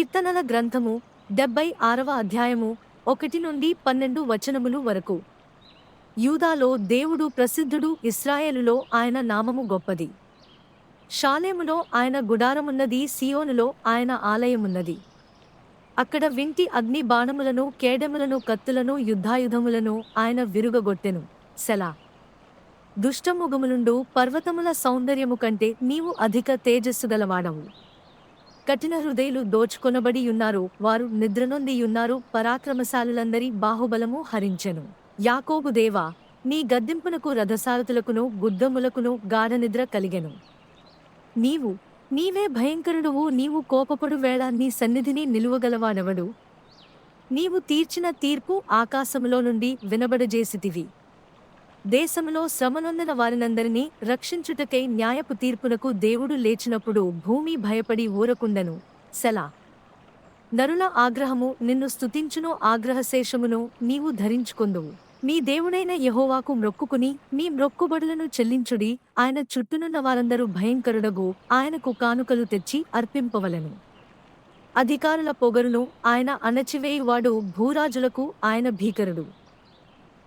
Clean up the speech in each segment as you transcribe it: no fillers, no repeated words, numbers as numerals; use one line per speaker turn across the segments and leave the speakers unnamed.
కీర్తనల గ్రంథము 76వ అధ్యాయము 1-12 వచనములు వరకు. యూదాలో దేవుడు ప్రసిద్ధుడు, ఇశ్రాయేలులో ఆయన నామము గొప్పది. షాలేములో ఆయన గుడారమున్నది, సీయోనులో ఆయన ఆలయమున్నది. అక్కడ వింటి అగ్ని బాణములను, కేడెములను, కత్తులను, యుద్ధాయుధములను ఆయన విరుగగొట్టెను. సెలా. దుష్టముఖములుండు పర్వతముల సౌందర్యము కంటే నీవు అధిక తేజస్సుగలవాడవు. కఠిన హృదయులు దోచుకొనబడి యున్నారు, వారు నిద్రనొందియున్నారు, పరాక్రమశాలులందరి బాహుబలము హరించెను. యాకోబు దేవా, నీ గద్దింపునకు రథసారథులకును గుద్దములకును గాఢనిద్ర కలిగెను. నీవే భయంకరుడువు, నీవు కోపపడు వేళ నీ సన్నిధిని నిలువగలవాడెవడు? నీవు తీర్చిన తీర్పు ఆకాశములో నుండి వినబడజేసితివి. దేశములో శ్రమనొందిన వారినందరినీ రక్షించుటకై న్యాయపు తీర్పునకు దేవుడు లేచినప్పుడు భూమి భయపడి ఊరకుండెను. సెలా. నరుల ఆగ్రహము నిన్ను స్తుతించును, ఆగ్రహశేషమును నీవు ధరించుకొందువు. మీ దేవుడైన యెహోవాకు మ్రొక్కుకుని మీ మ్రొక్కుబడులను చెల్లించుడి. ఆయన చుట్టూనున్న వారందరూ భయంకరుడగు ఆయనకు కానుకలు తెచ్చి అర్పింపవలెను. అధికారుల పొగరును ఆయన అణచివేయువాడు, భూరాజులకు ఆయన భీకరుడు.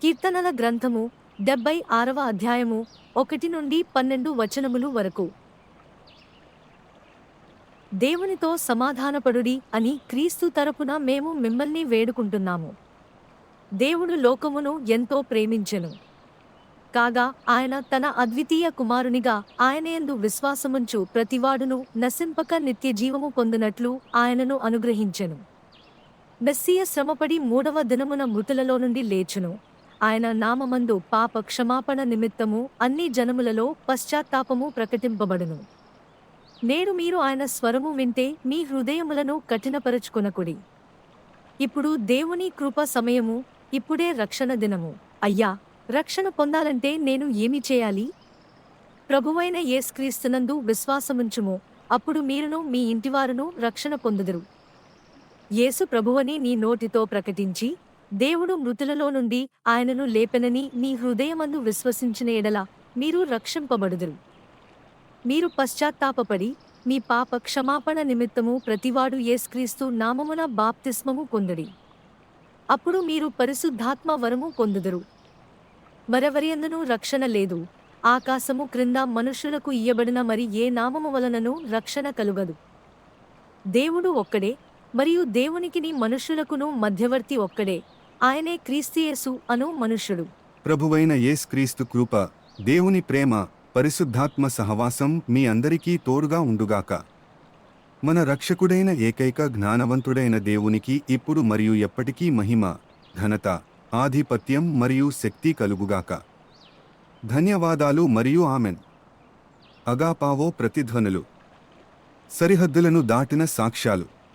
కీర్తనల గ్రంథము 76వ అధ్యాయము 1-12 వచనములు వరకు. దేవునితో సమాధానపడుడి అని క్రీస్తు తరపున మేము మిమ్మల్ని వేడుకుంటున్నాము. దేవుడు లోకమును ఎంతో ప్రేమించెను కాగా ఆయన తన అద్వితీయ కుమారునిగా ఆయనయందు విశ్వాసముంచు ప్రతివాడును నశింపక నిత్యజీవము పొందునట్లు ఆయనను అనుగ్రహించెను. మెస్సియ శ్రమపడి 3వ దినమున మృతులలో నుండి లేచును. ఆయన నామమందు పాప క్షమాపణ నిమిత్తము అన్ని జనములలో పశ్చాత్తాపము ప్రకటింపబడును. నేడు మీరు ఆయన స్వరము వింటే మీ హృదయములను కఠినపరచుకొనకుడి. ఇప్పుడు దేవుని కృప సమయము, ఇప్పుడే రక్షణ దినము. అయ్యా, రక్షణ పొందాలంటే నేను ఏమి చేయాలి? ప్రభువైన యేసుక్రీస్తునందు విశ్వాసముంచుము, అప్పుడు మీరును మీ ఇంటివారును రక్షణ పొందుదురు. యేసు ప్రభువని నీ నోటితో ప్రకటించి దేవుడు మృతులలో నుండి ఆయనను లేపెనని నీ హృదయమందు విశ్వసించిన ఎడల మీరు రక్షింపబడుదురు. మీరు పశ్చాత్తాపపడి మీ పాప క్షమాపణ నిమిత్తము ప్రతివాడు యేసుక్రీస్తు నామమున బాప్తిస్మము పొందుడి. అప్పుడు మీరు పరిశుద్ధాత్మ వరము పొందుదురు. మరెవరియందునూ రక్షణ లేదు, ఆకాశము క్రింద మనుష్యులకు ఇయ్యబడిన మరి ఏ నామము వలనను రక్షణ కలుగదు. దేవుడు ఒక్కడే, మరియు దేవునికిని మనుష్యులకును మధ్యవర్తి ఒక్కడే, ఆయనే క్రీస్తుయేసు అను మనుష్యుడు.
ప్రభువైన యేసుక్రీస్తు కృప, దేవుని ప్రేమ, పరిశుద్ధాత్మ సహవాసం మీ అందరికీ తోడుగా ఉండుగాక. మన రక్షకుడైన ఏకైక జ్ఞానవంతుడైన దేవునికి ఇప్పుడు మరియు ఎప్పటికీ మహిమ, ఘనత, ఆధిపత్యం మరియు శక్తి కలుగుగాక. ధన్యవాదాలు మరియు ఆమెన్. అగాపావో ప్రతిధ్వనులు. సరిహద్దులను దాటిన సాక్ష్యాలు.